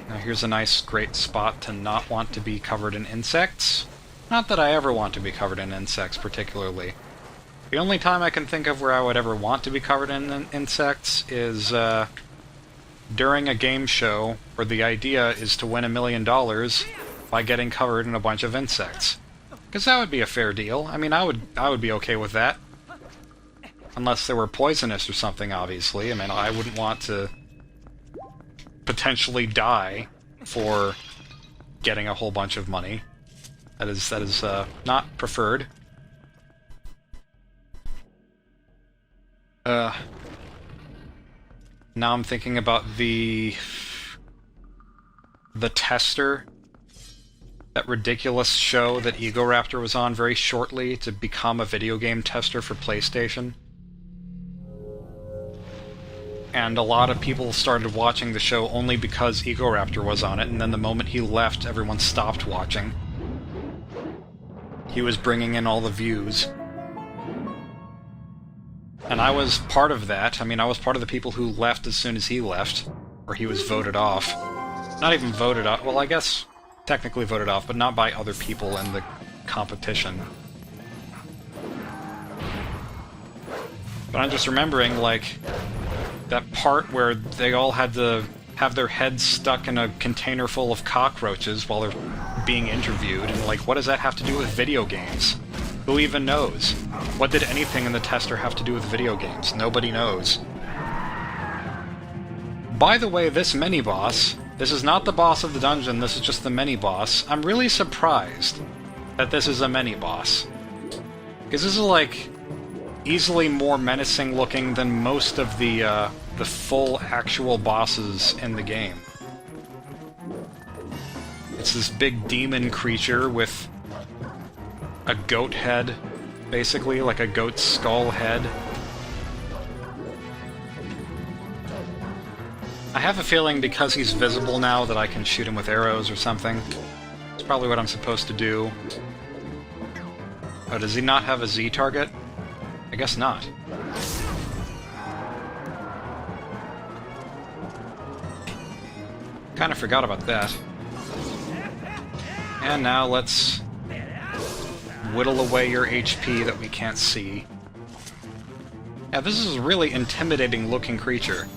Now here's a nice, great spot to not want to be covered in insects. Not that I ever want to be covered in insects, particularly. The only time I can think of where I would ever want to be covered in insects is, during a game show where the idea is to win $1 million by getting covered in a bunch of insects. Because that would be a fair deal. I mean, I would be okay with that. Unless they were poisonous or something, obviously. I mean, I wouldn't want to potentially die for getting a whole bunch of money. That is not preferred. Now I'm thinking about the Tester, that ridiculous show that Egoraptor was on very shortly to become a video game tester for PlayStation. And a lot of people started watching the show only because Egoraptor was on it, and then the moment he left, everyone stopped watching. He was bringing in all the views. And I was part of that. I mean, I was part of the people who left as soon as he left, or he was voted off. Not even voted off, well, I guess technically voted off, but not by other people in the competition. But I'm just remembering, like, that part where they all had to have their heads stuck in a container full of cockroaches while they're being interviewed, and, like, what does that have to do with video games? Who even knows? What did anything in the Tester have to do with video games? Nobody knows. By the way, this mini-boss, this is not the boss of the dungeon, this is just the mini-boss. I'm really surprised that this is a mini-boss. Because this is, like, easily more menacing looking than most of the full actual bosses in the game. It's this big demon creature with a goat head, basically, like a goat's skull head. I have a feeling because he's visible now that I can shoot him with arrows or something. It's probably what I'm supposed to do. Oh, does he not have a Z target? I guess not. Kind of forgot about that. And now let's whittle away your HP that we can't see. Yeah, this is a really intimidating looking creature.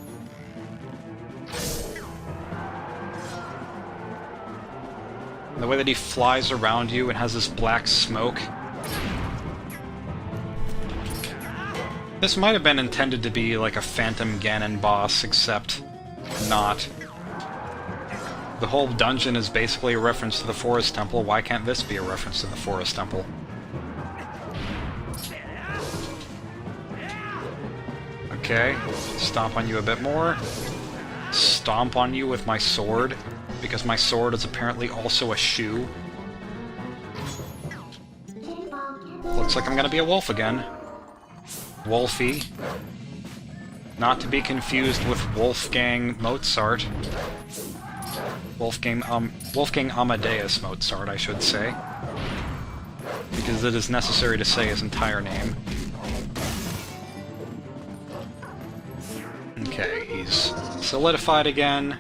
And the way that he flies around you and has this black smoke. This might have been intended to be like a Phantom Ganon boss, except not. The whole dungeon is basically a reference to the Forest Temple. Why can't this be a reference to the Forest Temple? Okay, stomp on you a bit more. Stomp on you with my sword, because my sword is apparently also a shoe. Looks like I'm gonna be a wolf again. Wolfie. Not to be confused with Wolfgang Mozart. Wolfgang Amadeus Mozart, I should say. Because it is necessary to say his entire name. Okay, he's solidified again.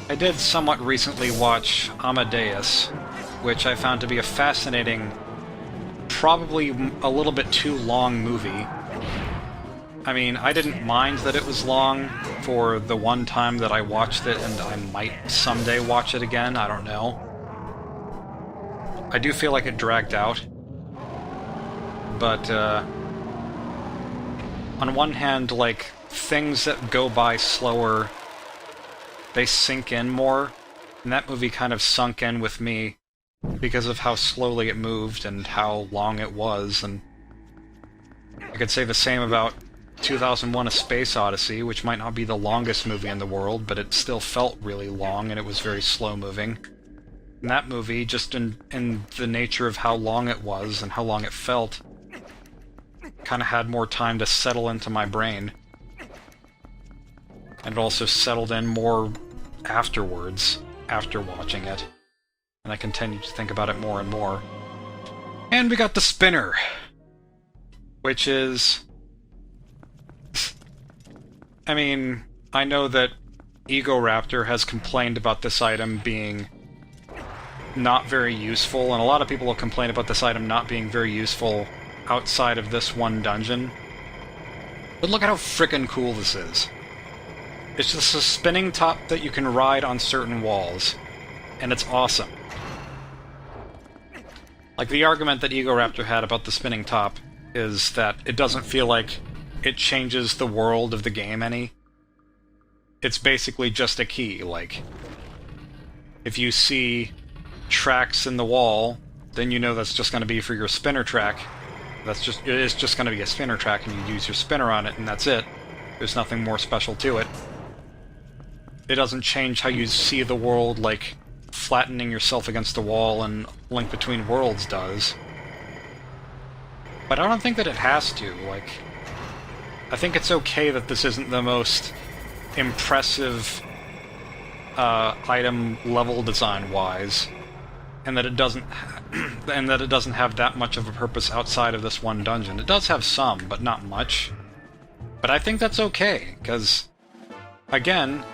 I did somewhat recently watch Amadeus, which I found to be a fascinating, probably a little bit too long movie. I mean, I didn't mind that it was long for the one time that I watched it, and I might someday watch it again, I don't know. I do feel like it dragged out. But, on one hand, like, things that go by slower, they sink in more, and that movie kind of sunk in with me because of how slowly it moved and how long it was, and I could say the same about 2001: A Space Odyssey, which might not be the longest movie in the world, but it still felt really long, and it was very slow-moving. And that movie, just in the nature of how long it was and how long it felt, kind of had more time to settle into my brain. And it also settled in more afterwards, after watching it. And I continued to think about it more and more. And we got the spinner! Which is... I mean, I know that Egoraptor has complained about this item being not very useful, and a lot of people have complained about this item not being very useful outside of this one dungeon. But look at how frickin' cool this is. It's just a spinning top that you can ride on certain walls, and it's awesome. Like, the argument that Egoraptor had about the spinning top is that it doesn't feel like it changes the world of the game any. It's basically just a key. Like, if you see tracks in the wall, then you know that's just going to be for your spinner track. It's just going to be a spinner track, and you use your spinner on it, and that's it. There's nothing more special to it. It doesn't change how you see the world, like flattening yourself against the wall and Link Between Worlds does. But I don't think that it has to. Like, I think it's okay that this isn't the most impressive item level design-wise, and that it doesn't have that much of a purpose outside of this one dungeon. It does have some, but not much. But I think that's okay, because, again,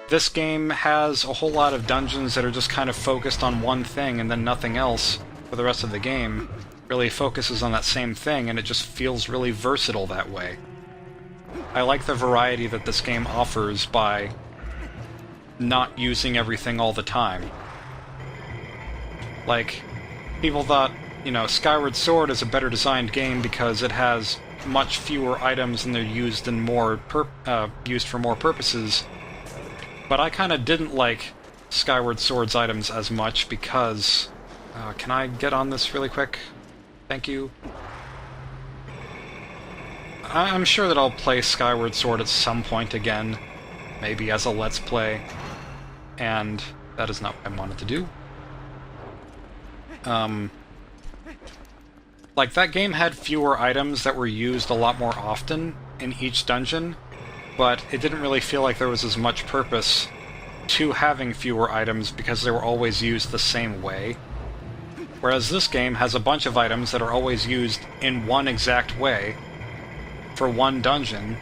this game has a whole lot of dungeons that are just kind of focused on one thing and then nothing else for the rest of the game. Really focuses on that same thing, and it just feels really versatile that way. I like the variety that this game offers by not using everything all the time. Like, people thought, you know, Skyward Sword is a better designed game because it has much fewer items and they're used in used for more purposes. But I kind of didn't like Skyward Sword's items as much because... can I get on this really quick? Thank you. I'm sure that I'll play Skyward Sword at some point again, maybe as a Let's Play, and that is not what I wanted to do. Like, that game had fewer items that were used a lot more often in each dungeon, but it didn't really feel like there was as much purpose to having fewer items because they were always used the same way. Whereas this game has a bunch of items that are always used in one exact way for one dungeon,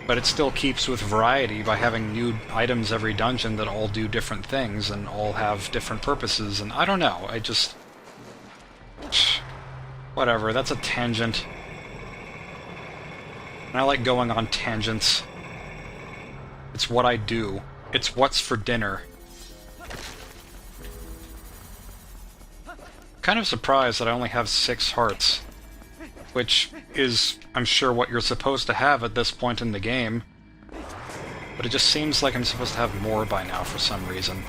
but it still keeps with variety by having new items every dungeon that all do different things and all have different purposes, and I don't know, I just... whatever, that's a tangent. And I like going on tangents. It's what I do. It's what's for dinner. Kind of surprised that I only have 6 hearts, which is, I'm sure, what you're supposed to have at this point in the game, but it just seems like I'm supposed to have more by now for some reason.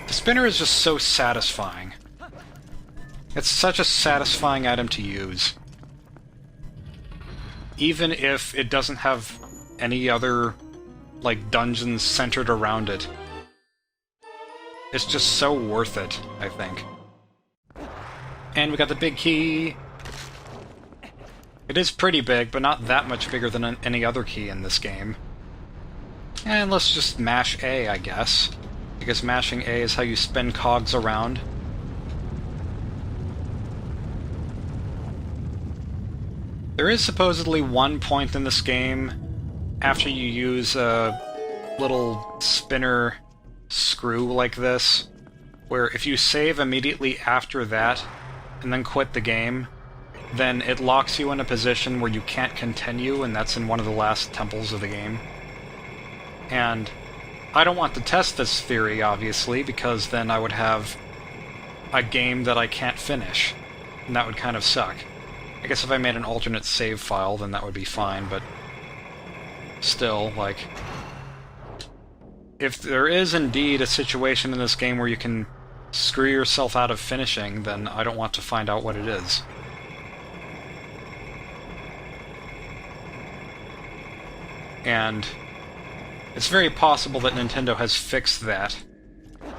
The spinner is just so satisfying. It's such a satisfying item to use. Even if it doesn't have any other, like, dungeons centered around it. It's just so worth it, I think. And we got the big key. It is pretty big, but not that much bigger than any other key in this game. And let's just mash A, I guess. Because mashing A is how you spin cogs around. There is supposedly one point in this game, after you use a little spinner screw like this, where if you save immediately after that, and then quit the game, then it locks you in a position where you can't continue, and that's in one of the last temples of the game. And I don't want to test this theory, obviously, because then I would have a game that I can't finish, and that would kind of suck. I guess if I made an alternate save file, then that would be fine, but still, like... if there is indeed a situation in this game where you can screw yourself out of finishing, then I don't want to find out what it is. And it's very possible that Nintendo has fixed that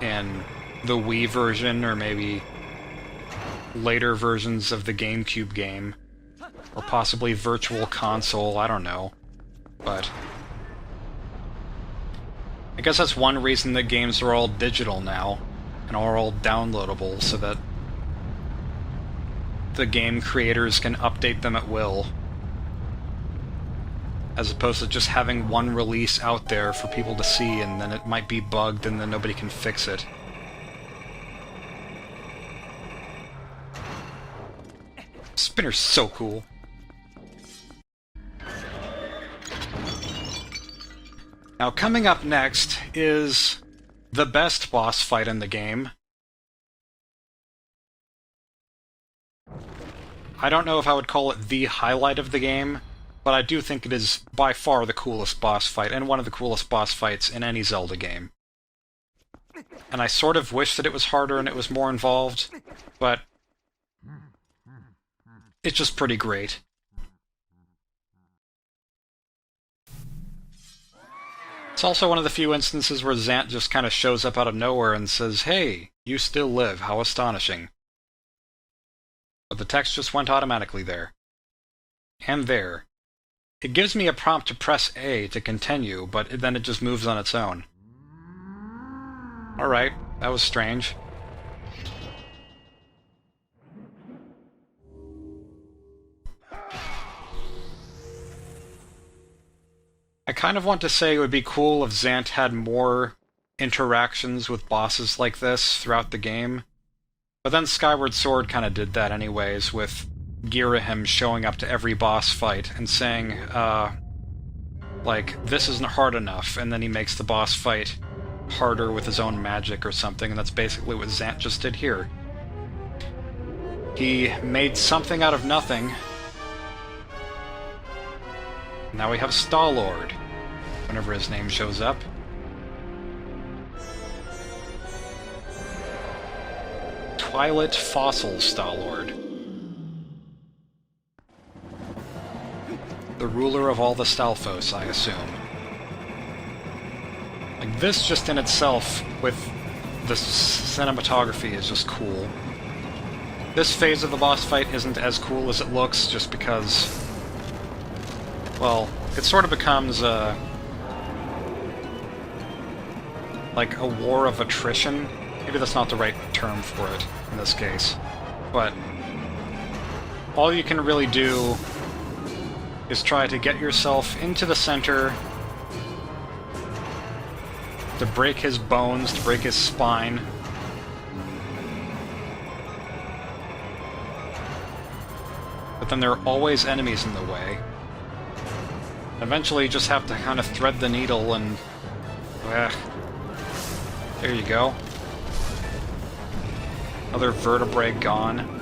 in the Wii version, or maybe later versions of the GameCube game, or possibly Virtual Console, I don't know. But I guess that's one reason that games are all digital now, and are all downloadable, so that the game creators can update them at will. as opposed to just having one release out there for people to see, and then it might be bugged and then nobody can fix it. Spinner's so cool. Now, coming up next is the best boss fight in the game. I don't know if I would call it the highlight of the game, but I do think it is by far the coolest boss fight, and one of the coolest boss fights in any Zelda game. And I sort of wish that it was harder and it was more involved, but it's just pretty great. It's also one of the few instances where Zant just kind of shows up out of nowhere and says, "Hey, you still live, how astonishing." But the text just went automatically there. And there. It gives me a prompt to press A to continue, but then it just moves on its own. Alright, that was strange. I kind of want to say it would be cool if Zant had more interactions with bosses like this throughout the game, but then Skyward Sword kind of did that anyways, with Girahim showing up to every boss fight and saying, like, this isn't hard enough, and then he makes the boss fight harder with his own magic or something, and that's basically what Zant just did here. He made something out of nothing. Now we have Star-Lord, whenever his name shows up. Twilight Fossil Star-Lord. The ruler of all the Stalfos, I assume. Like, this just in itself, with the cinematography, is just cool. This phase of the boss fight isn't as cool as it looks, just because, well, it sort of becomes like a war of attrition. Maybe that's not the right term for it in this case. But all you can really do is try to get yourself into the center, to break his bones, to break his spine. But then there are always enemies in the way. Eventually you just have to kind of thread the needle and... there you go. Another vertebrae gone.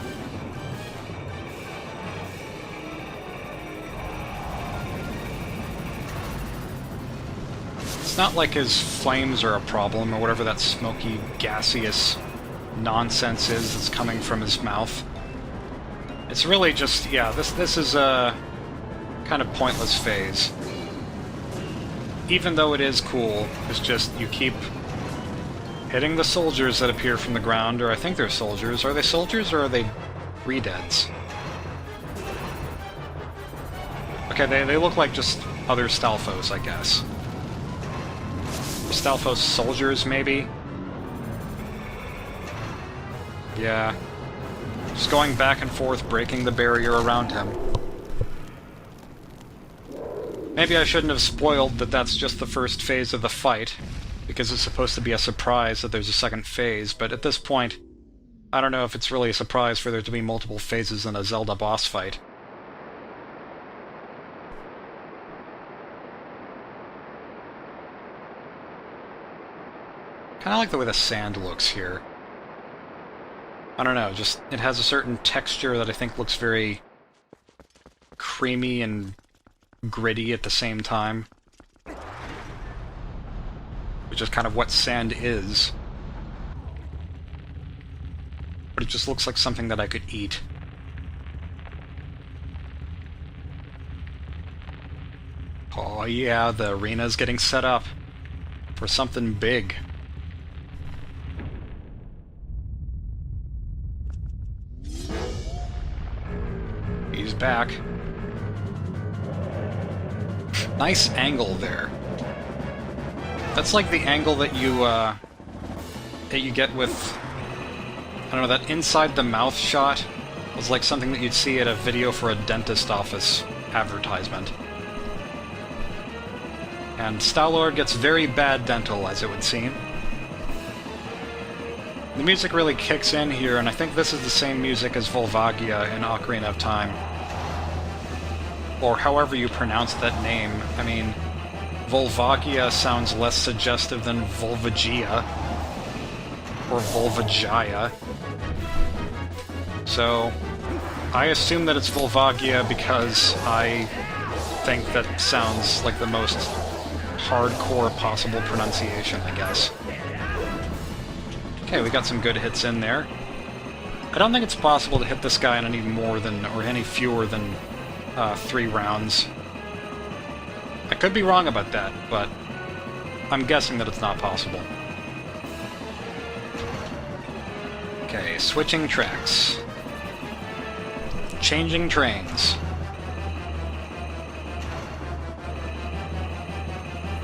It's not like his flames are a problem, or whatever that smoky, gaseous nonsense is that's coming from his mouth. It's really just, yeah, this is a kind of pointless phase. Even though it is cool, it's just, you keep hitting the soldiers that appear from the ground, or I think they're soldiers. Are they soldiers, or are they re-deads? Okay, they look like just other Stalfos, I guess. Stalfos soldiers, maybe? Yeah. Just going back and forth, breaking the barrier around him. Maybe I shouldn't have spoiled that that's just the first phase of the fight, because it's supposed to be a surprise that there's a second phase, but at this point, I don't know if it's really a surprise for there to be multiple phases in a Zelda boss fight. Kinda like the way the sand looks here. I don't know, just, it has a certain texture that I think looks very creamy and gritty at the same time. Which is kind of what sand is. But it just looks like something that I could eat. Oh yeah, the arena's getting set up for something big. He's back. Nice angle there. That's like the angle that you get with, I don't know, that inside the mouth shot was like something that you'd see at a video for a dentist office advertisement. And Star-Lord gets very bad dental, as it would seem. The music really kicks in here, and I think this is the same music as Volvagia in Ocarina of Time. Or however you pronounce that name. I mean, Volvagia sounds less suggestive than Volvagia. Or Volvagia. So, I assume that it's Volvagia because I think that sounds like the most hardcore possible pronunciation, I guess. Okay, we got some good hits in there. I don't think it's possible to hit this guy in any more than, or any fewer than, 3 rounds. I could be wrong about that, but I'm guessing that it's not possible. Okay, switching tracks. Changing trains.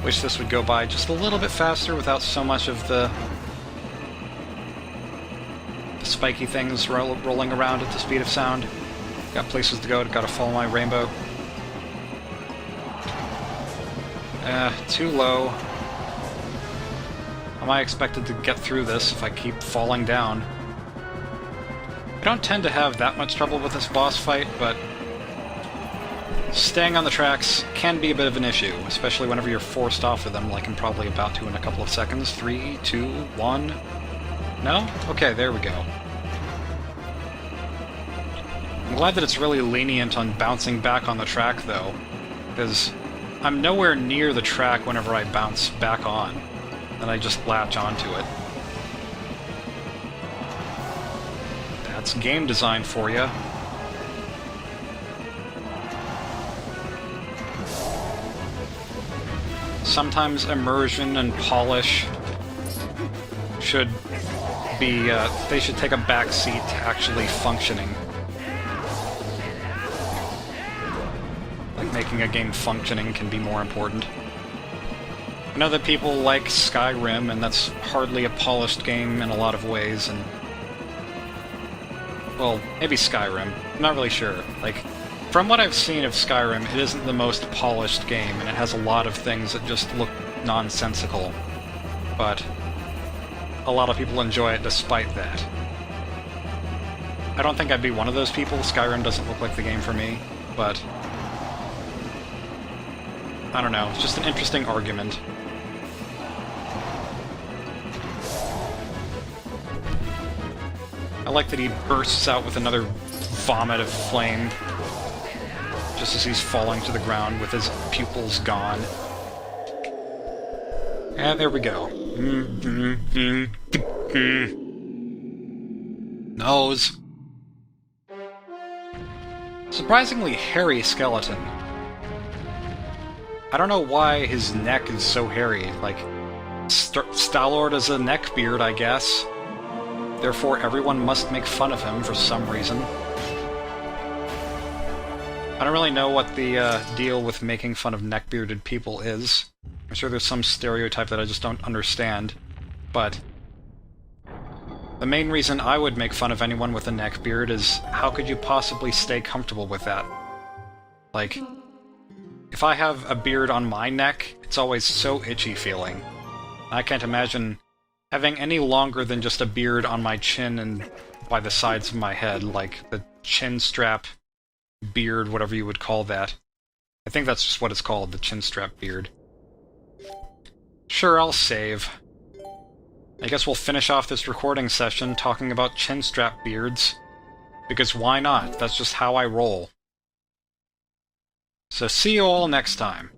Wish this would go by just a little bit faster without so much of the spiky things rolling around at the speed of sound. Got places to go, gotta follow my rainbow. Too low. Am I expected to get through this if I keep falling down? I don't tend to have that much trouble with this boss fight, but staying on the tracks can be a bit of an issue, especially whenever you're forced off of them, like I'm probably about to in a couple of seconds. 3, 2, 1... No? Okay, there we go. I'm glad that it's really lenient on bouncing back on the track, though, because I'm nowhere near the track whenever I bounce back on, and I just latch onto it. That's game design for you. Sometimes immersion and polish should be, they should take a back seat to actually functioning. Like, making a game functioning can be more important. I know that people like Skyrim, and that's hardly a polished game in a lot of ways, and... well, maybe Skyrim. I'm not really sure. Like, from what I've seen of Skyrim, it isn't the most polished game, and it has a lot of things that just look nonsensical. But a lot of people enjoy it despite that. I don't think I'd be one of those people. Skyrim doesn't look like the game for me, but... I don't know, it's just an interesting argument. I like that he bursts out with another vomit of flame, just as he's falling to the ground with his pupils gone. And there we go. Nose. Surprisingly hairy skeleton. I don't know why his neck is so hairy. Like, Star-Lord has a neck beard, I guess. Therefore, everyone must make fun of him for some reason. I don't really know what the deal with making fun of neck-bearded people is. I'm sure there's some stereotype that I just don't understand. But the main reason I would make fun of anyone with a neck beard is, how could you possibly stay comfortable with that? Like, if I have a beard on my neck, it's always so itchy feeling. I can't imagine having any longer than just a beard on my chin and by the sides of my head, like the chin strap beard, whatever you would call that. I think that's just what it's called, the chin strap beard. Sure, I'll save. I guess we'll finish off this recording session talking about chin strap beards, because why not? That's just how I roll. So see you all next time.